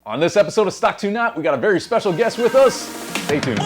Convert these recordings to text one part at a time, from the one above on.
On this episode of Stock to Not, we got a very special guest with us. Stay tuned.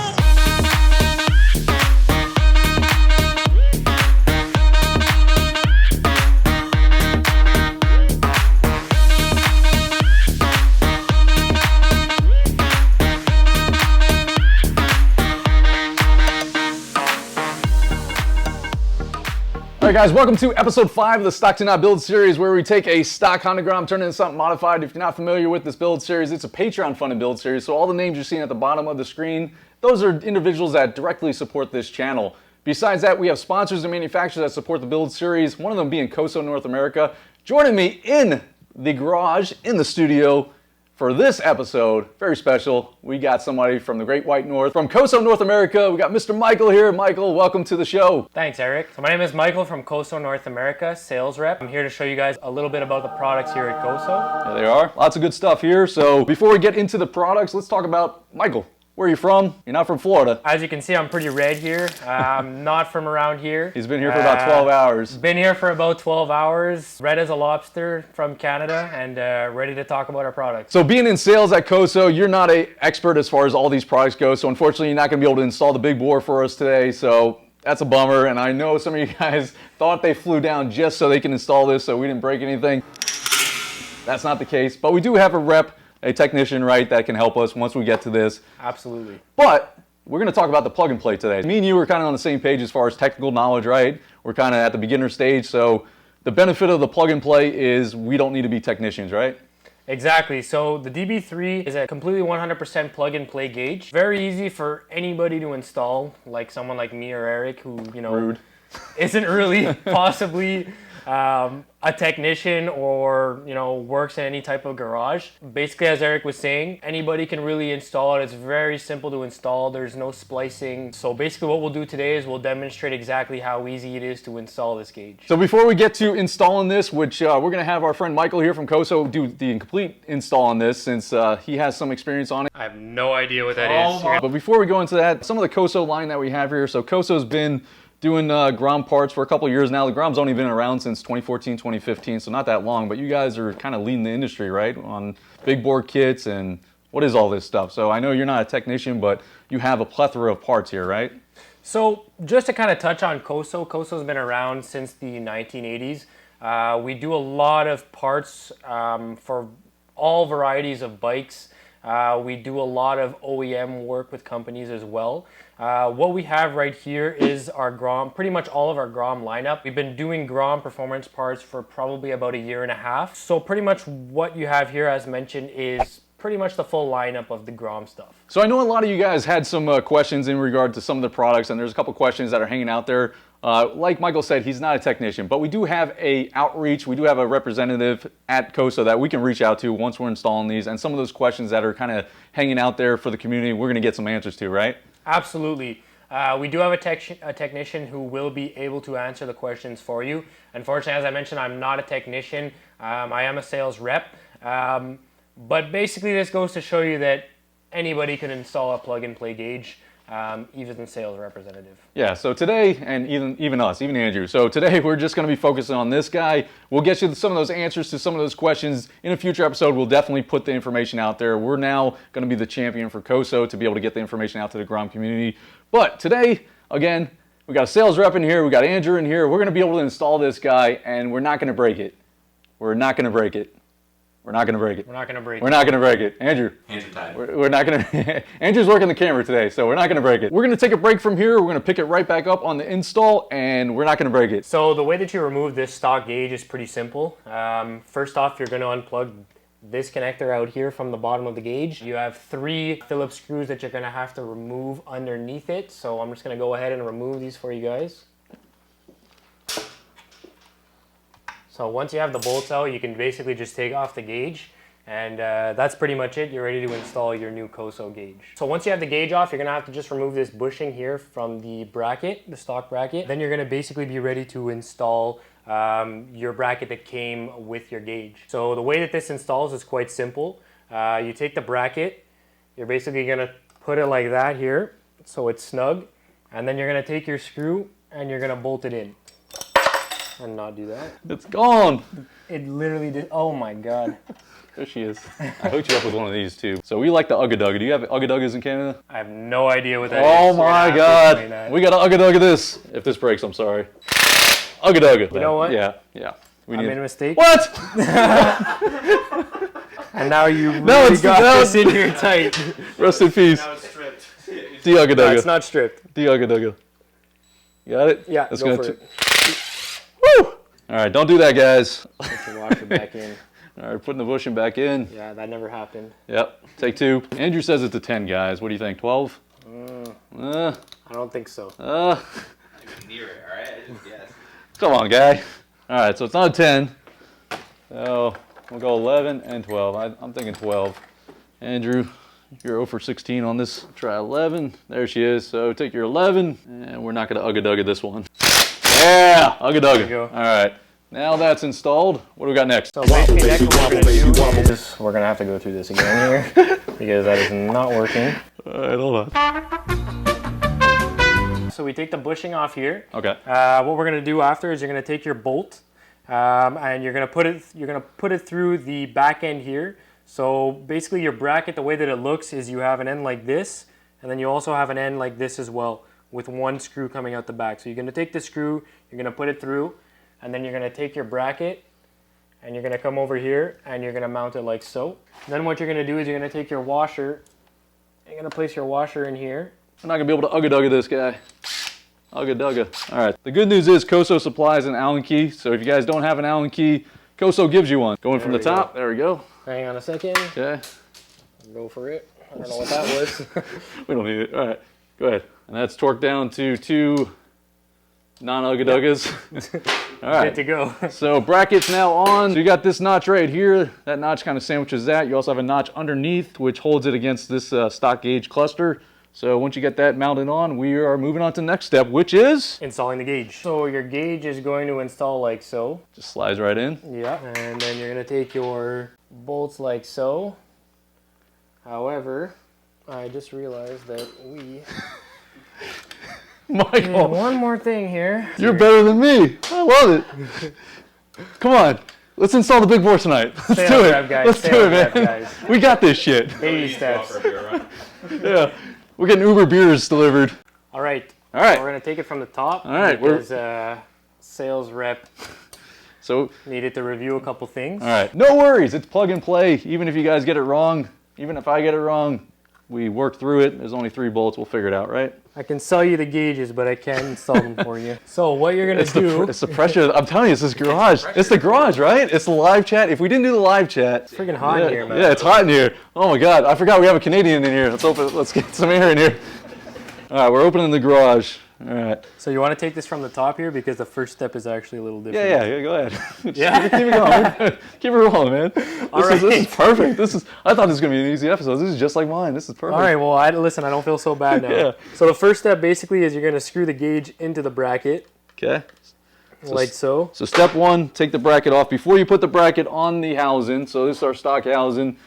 Alright guys, welcome to episode 5 of the Stock to Not build series, where we take a stock Honda Grom, turn it into something modified. If you're not familiar with this build series, it's a Patreon funded build series, so all the names you're seeing at the bottom of the screen, those are individuals that directly support this channel. Besides that, we have sponsors and manufacturers that support the build series, one of them being Koso North America. Joining me in the garage, in the studio, for this episode, very special, we got somebody from the Great White North, from Koso North America. We got Mr. Michael here. Michael, welcome to the show. Thanks, Eric. So my name is Michael from Koso North America, sales rep. I'm here to show you guys a little bit about the products here at Koso. There they are. Lots of good stuff here. So before we get into the products, let's talk about Michael. Where are you from? You're not from Florida. As you can see, I'm pretty red here. I'm not from around here. He's been here for about 12 hours. Been here for about 12 hours, red as a lobster from Canada, and ready to talk about our products. So being in sales at Koso, you're not an expert as far as all these products go, so unfortunately you're not going to be able to install the big bore for us today, so that's a bummer, and I know some of you guys thought they flew down just so they can install this, so we didn't break anything. That's not the case, but we do have a rep, a technician, right, that can help us once we get to this. Absolutely. But we're going to talk about the plug and play today. Me and you are kind of on the same page as far as technical knowledge, right? We're kind of at the beginner stage, so the benefit of the plug and play is we don't need to be technicians, right? Exactly. So the DB3 is a completely 100% plug and play gauge. Very easy for anybody to install, like someone like me or Eric, who, you know, Rude. Isn't really possibly a technician or, you know, works in any type of garage. Basically, as Eric was saying, anybody can really install it. It's very simple to install. There's no splicing. So basically what we'll do today is we'll demonstrate exactly how easy it is to install this gauge. So before we get to installing this, which we're going to have our friend Michael here from Koso do the complete install on this, since he has some experience on it. I have no idea what that is. But before we go into that, some of the Koso line that we have here. So Koso's been doing Grom parts for a couple years now. The Grom's only been around since 2014, 2015, so not that long, but you guys are kind of leading the industry, right? On big bore kits and what is all this stuff? So I know you're not a technician, but you have a plethora of parts here, right? So just to kind of touch on Koso, Koso's been around since the 1980s. We do a lot of parts for all varieties of bikes. We do a lot of OEM work with companies as well. What we have right here is our Grom, pretty much all of our Grom lineup. We've been doing Grom performance parts for probably about a year and a half. So pretty much what you have here, as mentioned, is pretty much the full lineup of the Grom stuff. So I know a lot of you guys had some questions in regard to some of the products, and there's a couple questions that are hanging out there. Like Michael said, he's not a technician, but we do have a outreach. We do have a representative at Koso that we can reach out to once we're installing these, and some of those questions that are kind of hanging out there for the community, we're going to get some answers to, right? Absolutely. We do have a technician who will be able to answer the questions for you. Unfortunately, as I mentioned, I'm not a technician. I am a sales rep. But basically, this goes to show you that anybody can install a plug-and-play gauge, even the sales representative. Yeah, so today, and even us, even Andrew, so today we're just going to be focusing on this guy. We'll get you some of those answers to some of those questions. In a future episode, we'll definitely put the information out there. We're now going to be the champion for Koso to be able to get the information out to the Grom community. But today, again, we got a sales rep in here, we got Andrew in here. We're going to be able to install this guy, and we're not going to break it. We're not going to break it. We're not going to break it. We're not going to break it. We're not going to break it. Andrew. We're not going to. Andrew's working the camera today, so we're not going to break it. We're going to take a break from here. We're going to pick it right back up on the install, and we're not going to break it. So the way that you remove this stock gauge is pretty simple. First off, you're going to unplug this connector out here from the bottom of the gauge. You have 3 Phillips screws that you're going to have to remove underneath it. So I'm just going to go ahead and remove these for you guys. So once you have the bolts out, you can basically just take off the gauge, and that's pretty much it. You're ready to install your new Koso gauge. So once you have the gauge off, you're gonna have to just remove this bushing here from the bracket, the stock bracket. Then you're gonna basically be ready to install your bracket that came with your gauge. So the way that this installs is quite simple. You take the bracket, you're basically gonna put it like that here, so it's snug, and then you're gonna take your screw and you're gonna bolt it in. And not do that. It's gone. It literally did. Oh my god. There she is. I hooked you up with one of these too. So we like the Ugga-Dugga. Do you have Ugga-Duggas in Canada? I have no idea what that is. Oh my god. We got to Ugga-Dugga this. If this breaks, I'm sorry. Ugga-Dugga. You know what? Yeah. I made a mistake. What? And now you really got this in here tight. Rest in peace. Now it's stripped. Ugga-Dugga. It's not stripped. Ugga-Dugga. You got it? Yeah, That's go for it. Woo! All right, don't do that, guys. Put your washer back in. All right, putting the bushing back in. Yeah, that never happened. Yep, take 2. Andrew says it's a 10, guys. What do you think, 12? I don't think so. Near it, all right? I just guessed. Come on, guy. All right, so it's not a 10. So we'll go 11 and 12. I'm thinking 12. Andrew, you're 0 for 16 on this. Try 11. There she is. So take your 11, and we're not going to Ugga-Dugga this one. Yeah, Ugga-Dugga. There you go. All right. Now that's installed. What do we got next? So basically next what we're going to do is we're going to have to go through this again here because that is not working. All right, hold on. So we take the bushing off here. Okay. What we're going to do after is you're going to take your bolt and you're going to put it through the back end here. So basically your bracket, the way that it looks is you have an end like this, and then you also have an end like this as well with one screw coming out the back. So you're going to take the screw, you're going to put it through, and then you're going to take your bracket and you're going to come over here and you're going to mount it like so. Then what you're going to do is you're going to take your washer, you're going to place your washer in here. I'm not going to be able to Ugga-Dugga this guy. Ugga-Dugga. All right. The good news is Koso supplies an Allen key. So if you guys don't have an Allen key, Koso gives you one. Going from the top. There we go. Hang on a second. Okay. Go for it. I don't know what that was. We don't need it. All right. Go ahead. And that's torqued down to 2 non-Ugga-Duggas. All right. Good to go. So bracket's now on. So you got this notch right here. That notch kind of sandwiches that. You also have a notch underneath, which holds it against this stock gauge cluster. So once you get that mounted on, we are moving on to the next step, which is installing the gauge. So your gauge is going to install like so. Just slides right in. Yeah. And then you're going to take your bolts like so. However, I just realized that we Michael, one more thing here. You're better than me. I love it. Come on. Let's install the big bore tonight. Let's do it. Guys. Let's do it, man. Guys. We got this shit. Baby steps. Yeah. We're getting Uber beers delivered. All right. All right. So we're going to take it from the top. All right. Because sales rep so needed to review a couple things. All right. No worries. It's plug and play. Even if you guys get it wrong, even if I get it wrong, we work through it. There's only 3 bolts. We'll figure it out, right? I can sell you the gauges, but I can't install them for you. So what you're going to do... It's the pressure. I'm telling you, it's this garage. It's the garage, right? It's the live chat. If we didn't do the live chat... It's freaking hot in here, man. Yeah, it's hot in here. Oh my God. I forgot we have a Canadian in here. Let's get some air in here. All right, we're opening the garage. All right. So you want to take this from the top here because the first step is actually a little different. Yeah, go ahead. Yeah. Keep it going. Keep it rolling, man. This is perfect. I thought this was going to be an easy episode. This is just like mine. This is perfect. All right, well, listen, I don't feel so bad now. Yeah. So the first step basically is you're going to screw the gauge into the bracket. Okay. Like so. So step 1, take the bracket off. Before you put the bracket on the housing, so this is our stock housing,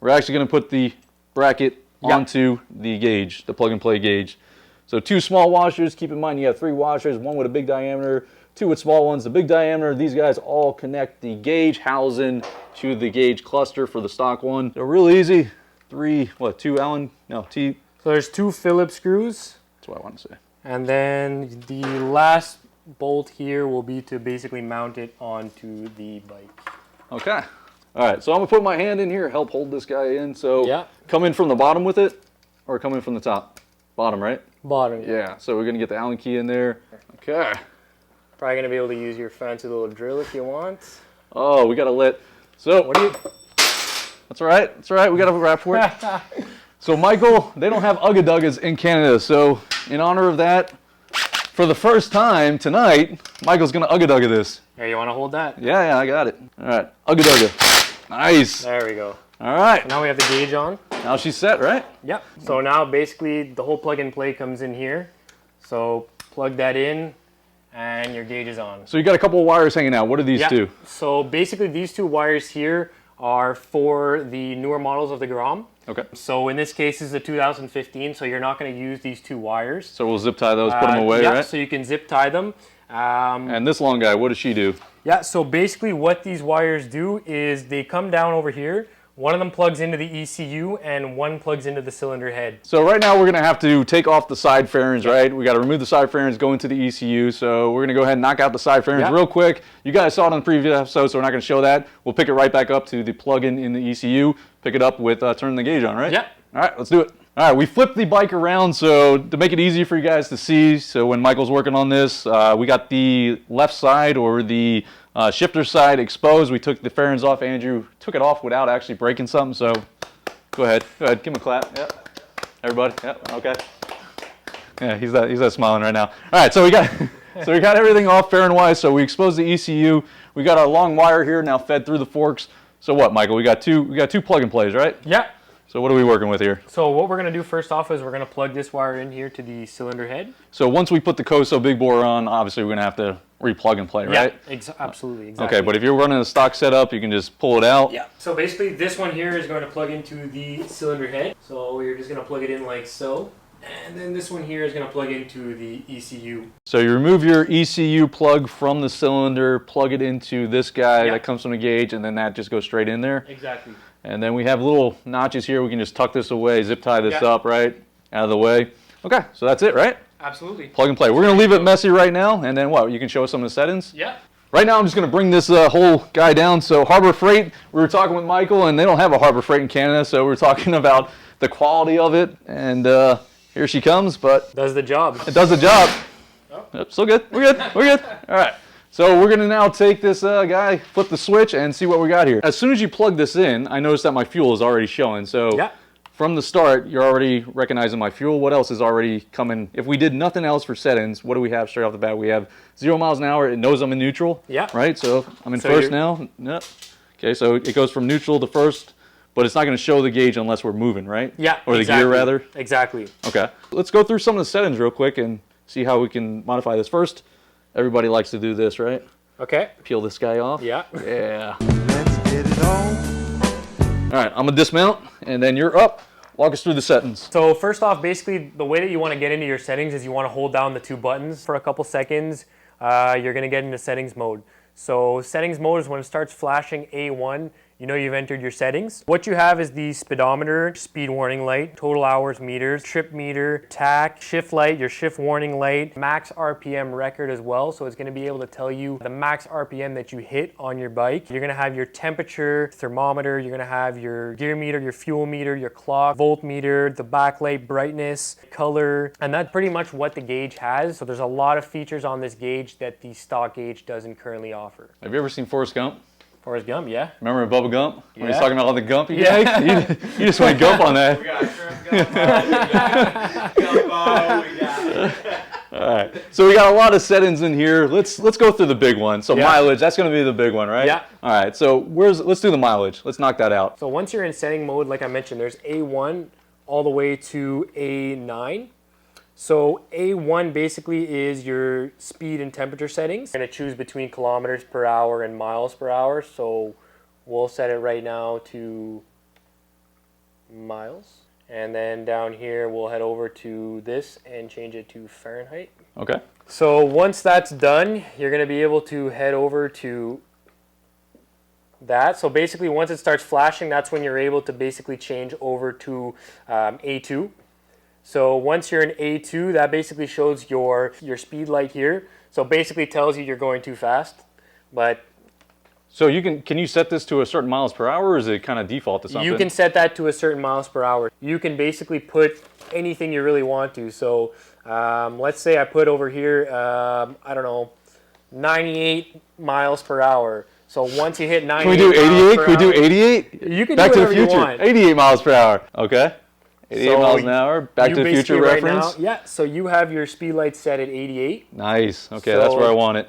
we're actually going to put the bracket onto the gauge, the plug and play gauge. So 2 small washers. Keep in mind you have 3 washers, 1 with a big diameter, 2 with small ones. The big diameter, these guys all connect the gauge housing to the gauge cluster for the stock one. They're real easy. 2 Allen? No, T. So there's 2 Phillips screws. That's what I want to say. And then the last bolt here will be to basically mount it onto the bike. Okay. All right, so I'm going to put my hand in here, help hold this guy in. So come in from the bottom with it or come in from the top? Bottom, right? Bottom. Yeah, so we're going to get the Allen key in there. Okay. Probably going to be able to use your fancy little drill if you want. Oh, we got to let... So, what do you... That's all right. That's all right. We got to wrap for it. So, Michael, they don't have Ugga-Duggas in Canada. So, in honor of that, for the first time tonight, Michael's going to Ugga-Dugga this. Here, you want to hold that? Yeah, I got it. All right. Ugga-Dugga. Nice. There we go. All right. So now we have the gauge on. Now she's set, right? Yep. So now basically the whole plug and play comes in here. So plug that in and your gauge is on. So you got a couple of wires hanging out. What are these 2? So basically these 2 wires here are for the newer models of the Grom. Okay. So in this case, this is a 2015, so you're not going to use these two wires. So we'll zip tie those, put them away, yeah, right? so you can zip tie them. And this long guy, what does she do? Yeah, so basically what these wires do is they come down over here. One of them plugs into the ECU and one plugs into the cylinder head. So right now we're going to have to take off the side fairings, right? We got to remove the side fairings, go into the ECU. So we're going to go ahead and knock out the side fairings real quick. You guys saw it on the previous episode, so we're not going to show that. We'll pick it right back up to the plug-in in the ECU. Pick it up with turning the gauge on, right? Yeah. All right, let's do it. All right, we flipped the bike around so to make it easy for you guys to see. So when Michael's working on this, we got the left side or the shifter side exposed. We took the fairings off. Andrew took it off without actually breaking something. So go ahead, give him a clap. Yep. Everybody. Yep. Okay. Yeah, he's that smiling right now. All right, so we got everything off fairing wise. So we exposed the ECU. We got our long wire here now fed through the forks. So what, Michael? We got two plug and plays, right? Yeah. So what are we working with here? So what we're going to do first off is we're going to plug this wire in here to the cylinder head. So once we put the Koso big bore on, obviously we're going to have to replug and play, right? Yeah, absolutely, exactly. Okay, but if you're running a stock setup, you can just pull it out. Yeah. So basically this one here is going to plug into the cylinder head. So you're just going to plug it in like so. And then this one here is going to plug into the ECU. So you remove your ECU plug from the cylinder, plug it into this guy that comes from the gauge, and then that just goes straight in there. Exactly. And then we have little notches here. We can just tuck this away, zip tie this up, right? Out of the way. Okay, so that's it, right? Absolutely. Plug and play. We're going to leave it messy right now, and then what? You can show us some of the settings? Yeah. Right now I'm just going to bring this whole guy down. So Harbor Freight, we were talking with Michael, and they don't have a Harbor Freight in Canada, so we're talking about the quality of it, and here she comes, but does the job. It does the job. Oh. Yep, still good. We're good. We're good. All right. So we're going to now take this guy, flip the switch, and see what we got here. As soon as you plug this in, I noticed that my fuel is already showing. So from the start, you're already recognizing my fuel. What else is already coming? If we did nothing else for settings, what do we have straight off the bat? We have 0 miles an hour. It knows I'm in neutral. Yeah. Right? So I'm in first now. Yep. Okay, so it goes from neutral to first, but it's not going to show the gauge unless we're moving, right? Yeah, or the gear, rather. Exactly. Okay. Let's go through some of the settings real quick and see how we can modify this. First, everybody likes to do this, right? Okay. Peel this guy off. Yeah. Yeah. Let's get it on. All right, I'm going to dismount, and then you're up. Walk us through the settings. So first off, basically, the way that you want to get into your settings is you want to hold down the two buttons for a couple seconds. You're going to get into settings mode. So settings mode is when it starts flashing A1, you know you've entered your settings. What you have is the speedometer, speed warning light, total hours meters, trip meter, tach, shift light, your shift warning light, max RPM record as well. So it's going to be able to tell you the max RPM that you hit on your bike. You're going to have your temperature, thermometer, you're going to have your gear meter, your fuel meter, your clock, voltmeter, the backlight brightness, color, and that's pretty much what the gauge has. So there's a lot of features on this gauge that the stock gauge doesn't currently offer. Have you ever seen Forrest Gump? Forrest Gump, yeah. Remember Bubba Gump? When he's Yeah. talking about all the gump he makes? You just went gump on that. We got shrimp gumbo, we got All right. So we got a lot of settings in here. Let's go through the big one. So mileage, that's going to be the big one, right? Yeah. All right. So let's do the mileage. Let's knock that out. So once you're in setting mode, like I mentioned, there's A1 all the way to A9. So A1 basically is your speed and temperature settings. You're going to choose between kilometers per hour and miles per hour. So we'll set it right now to miles. And then down here, we'll head over to this and change it to Fahrenheit. Okay. So once that's done, you're going to be able to head over to that. So basically, once it starts flashing, that's when you're able to basically change over to A2. So once you're in A2, that basically shows your speed light here. So basically tells you you're going too fast. But so can you set this to a certain miles per hour, or is it kind of default to something? you can set that to a certain miles per hour. You can basically put anything you really want to. So let's say I put over here, I don't know, 98 miles per hour. So once you hit 98 Can we do 88? Can we do 88? You can Back do to the whatever you future. want. 88 miles per hour. Okay. 88 miles an hour. Back you to the future basically right reference. now, yeah, so you have your speed light set at 88. Nice. Okay, that's where I want it.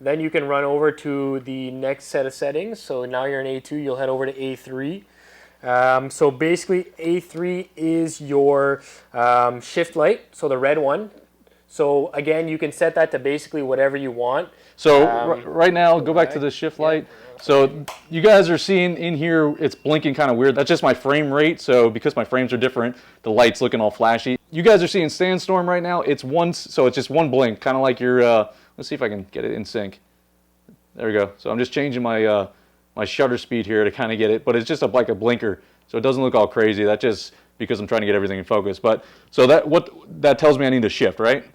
Then you can run over to the next set of settings. So now you're in A2, you'll head over to A3. So basically A3 is your shift light, so the red one. So again, you can set that to basically whatever you want. So right now, go back to the shift light. So you guys are seeing in here, it's blinking kind of weird. That's just my frame rate. So because my frames are different, the light's looking all flashy. You guys are seeing Sandstorm right now. It's so it's just one blink, kind of like your, let's see if I can get it in sync. There we go. So I'm just changing my my shutter speed here to kind of get it, but it's just like a blinker. So it doesn't look all crazy. That's just because I'm trying to get everything in focus. But so that tells me I need to shift, right?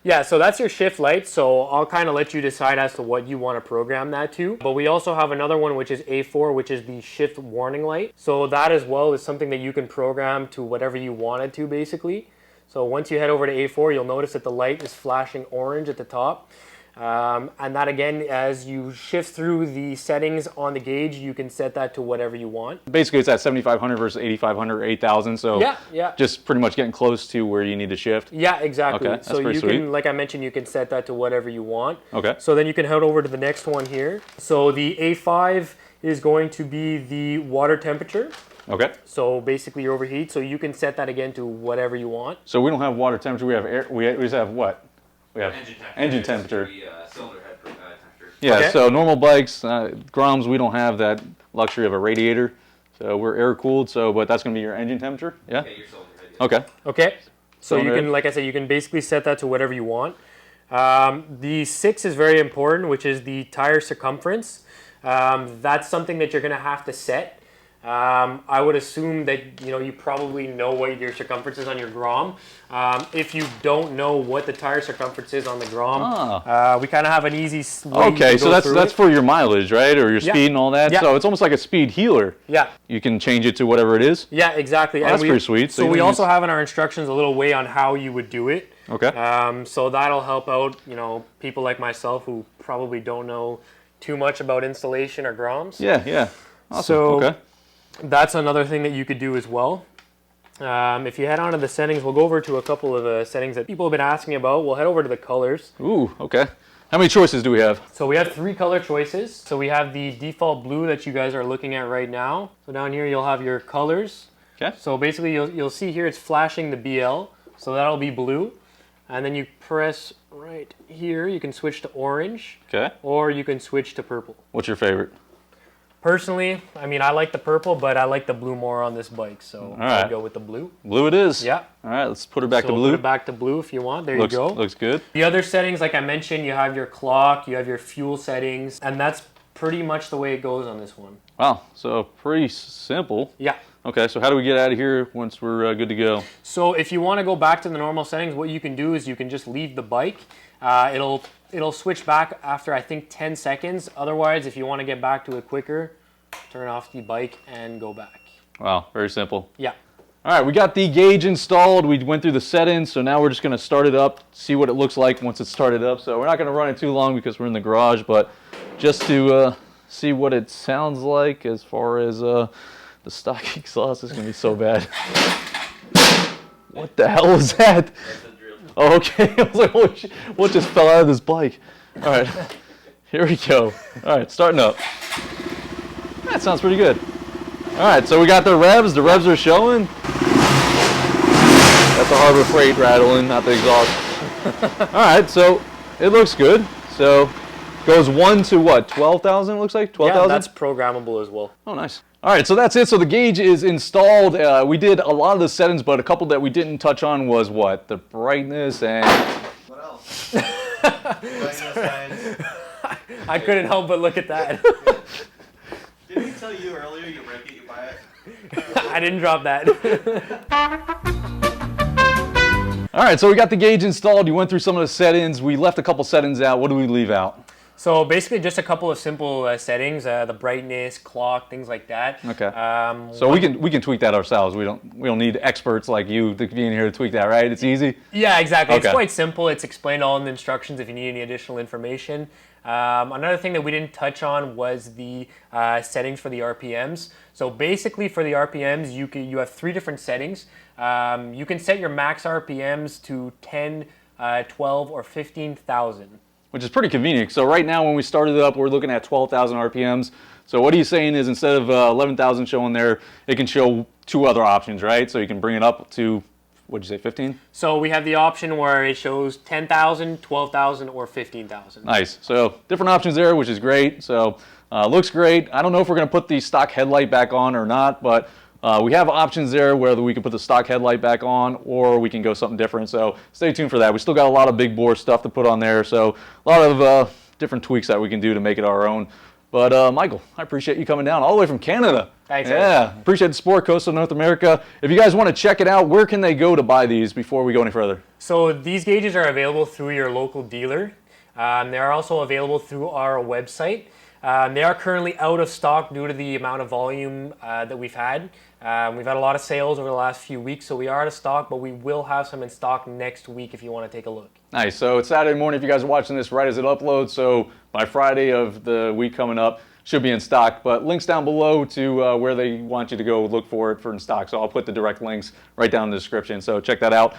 Yeah, so that's your shift light, so I'll kind of let you decide as to what you want to program that to. But we also have another one, which is A4, which is the shift warning light. So that as well is something that you can program to whatever you want it to, basically. So once you head over to A4, you'll notice that the light is flashing orange at the top. And that again, as you shift through the settings on the gauge, you can set that to whatever you want. Basically, it's at 7,500 versus 8,500 or 8,000. So yeah. just pretty much getting close to where you need to shift. Yeah, exactly. Okay, that's so pretty you sweet. can, like I mentioned, you can set that to whatever you want. Okay. So then you can head over to the next one here. So the A5 is going to be the water temperature. Okay. So basically your overheat. So you can set that again to whatever you want. So we don't have water temperature. We have air. We just have what? We have engine temperature. Cylinder head temperature. Yeah, Okay. so normal bikes, Groms, we don't have that luxury of a radiator. So we're air cooled, but that's going to be your engine temperature? Yeah? Yeah, your cylinder head. Okay. Okay. So Cylinder you can, head. like I said, you can basically set that to whatever you want. The 6 is very important, which is the tire circumference. That's something that you're going to have to set. I would assume that you probably know what your circumference is on your Grom. If you don't know what the tire circumference is on the Grom, we kind of have an easy way Okay, to so go that's through it. for your mileage, right? Or your speed and all that? Yeah. So it's almost like a speed healer. Yeah. You can change it to whatever it is? Yeah, exactly. Well, that's pretty sweet. So we also have in our instructions a little way on how you would do it. Okay. So that'll help out, people like myself who probably don't know too much about installation or Groms. Yeah. Awesome. So okay. That's another thing that you could do as well. If you head on to the settings, we'll go over to a couple of settings that people have been asking about. We'll head over to the colors. Ooh, okay. How many choices do we have? So we have 3 color choices. So we have the default blue that you guys are looking at right now. So down here you'll have your colors. Okay. So basically you'll see here it's flashing the BL. So that'll be blue. And then you press right here, you can switch to orange. Okay. Or you can switch to purple. What's your favorite? Personally, I mean, I like the purple, but I like the blue more on this bike, so I'll go with the blue. Blue it is. Yeah. All right, let's put her back So to we'll blue. put it back to blue if you want. There you go. Looks good. The other settings, like I mentioned, you have your clock, you have your fuel settings, and that's pretty much the way it goes on this one. Wow, so pretty simple. Yeah. Okay, so how do we get out of here once we're good to go? So if you want to go back to the normal settings, what you can do is you can just leave the bike. It'll switch back after, I think, 10 seconds. Otherwise, if you want to get back to it quicker, turn off the bike and go back. Wow, very simple. Yeah. All right, we got the gauge installed. We went through the settings, so now we're just going to start it up, see what it looks like once it's started up. So we're not going to run it too long because we're in the garage, but just to see what it sounds like as far as the stock exhaust is going to be so bad. What the hell was that? Oh, okay. I was like, holy shit, what just fell out of this bike? All right, here we go. All right, starting up. That sounds pretty good. All right, so we got the revs. The revs are showing. That's a Harbor Freight rattling, not the exhaust. All right, so it looks good. So goes 1 to what? 12,000. Looks like 12,000. Yeah, that's programmable as well. Oh, nice. All right, so that's it. So the gauge is installed. We did a lot of the settings, but a couple that we didn't touch on was what? The brightness and. What else? Brightness, lines. I couldn't help but look at that. Didn't he tell you earlier you break it, you buy it? I didn't drop that. All right, so we got the gauge installed. You went through some of the settings. We left a couple settings out. What do we leave out? So basically just a couple of simple settings, the brightness, clock, things like that. Okay. So we can tweak that ourselves. We don't need experts like you to be in here to tweak that, right? It's easy? Yeah, exactly. Okay. It's quite simple. It's explained all in the instructions if you need any additional information. Another thing that we didn't touch on was the settings for the RPMs. So basically for the RPMs, you have 3 different settings. You can set your max RPMs to 10, 12, or 15,000. Which is pretty convenient. So right now when we started it up, we're looking at 12,000 RPMs. So what he's saying is instead of 11,000 showing there, it can show 2 other options, right? So you can bring it up to what'd you say, 15? So we have the option where it shows 10,000, 12,000, or 15,000. Nice. So different options there, which is great. So looks great. I don't know if we're going to put the stock headlight back on or not, but we have options there whether we can put the stock headlight back on or we can go something different. So stay tuned for that. We still got a lot of big bore stuff to put on there. So a lot of different tweaks that we can do to make it our own. But Michael, I appreciate you coming down all the way from Canada. Thanks. Yeah, appreciate the support, Koso North America. If you guys want to check it out, where can they go to buy these before we go any further? So these gauges are available through your local dealer. They are also available through our website. They are currently out of stock due to the amount of volume that we've had. We've had a lot of sales over the last few weeks, so we are out of stock, but we will have some in stock next week if you want to take a look. Nice. So it's Saturday morning if you guys are watching this right as it uploads. So by Friday of the week coming up, should be in stock. But links down below to where they want you to go look for it for in stock. So I'll put the direct links right down in the description. So check that out.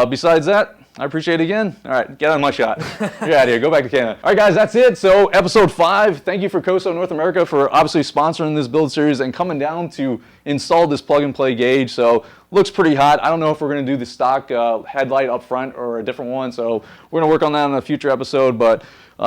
Besides that, I appreciate it again. All right, get on my shot. Get out of here. Go back to Canada. All right, guys, that's it. So episode 5. Thank you for Koso North America for obviously sponsoring this build series and coming down to install this plug-and-play gauge. So looks pretty hot. I don't know if we're going to do the stock headlight up front or a different one. So we're going to work on that in a future episode. But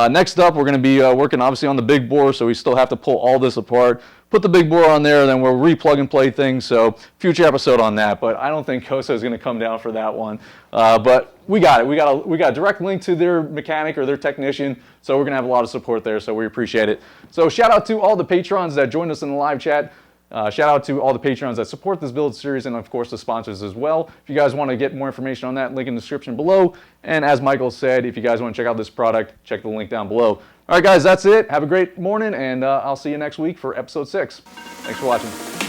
next up, we're going to be working obviously on the big bore. So we still have to pull all this apart, put the big bore on there, then we'll re-plug and play things. So future episode on that. But I don't think Koso is going to come down for that one. But we got it. We got a direct link to their mechanic or their technician. So we're going to have a lot of support there. So we appreciate it. So shout out to all the patrons that joined us in the live chat. Shout out to all the patrons that support this build series and, of course, the sponsors as well. If you guys want to get more information on that, link in the description below. And as Michael said, if you guys want to check out this product, check the link down below. All right, guys, that's it. Have a great morning, and I'll see you next week for episode 6. Thanks for watching.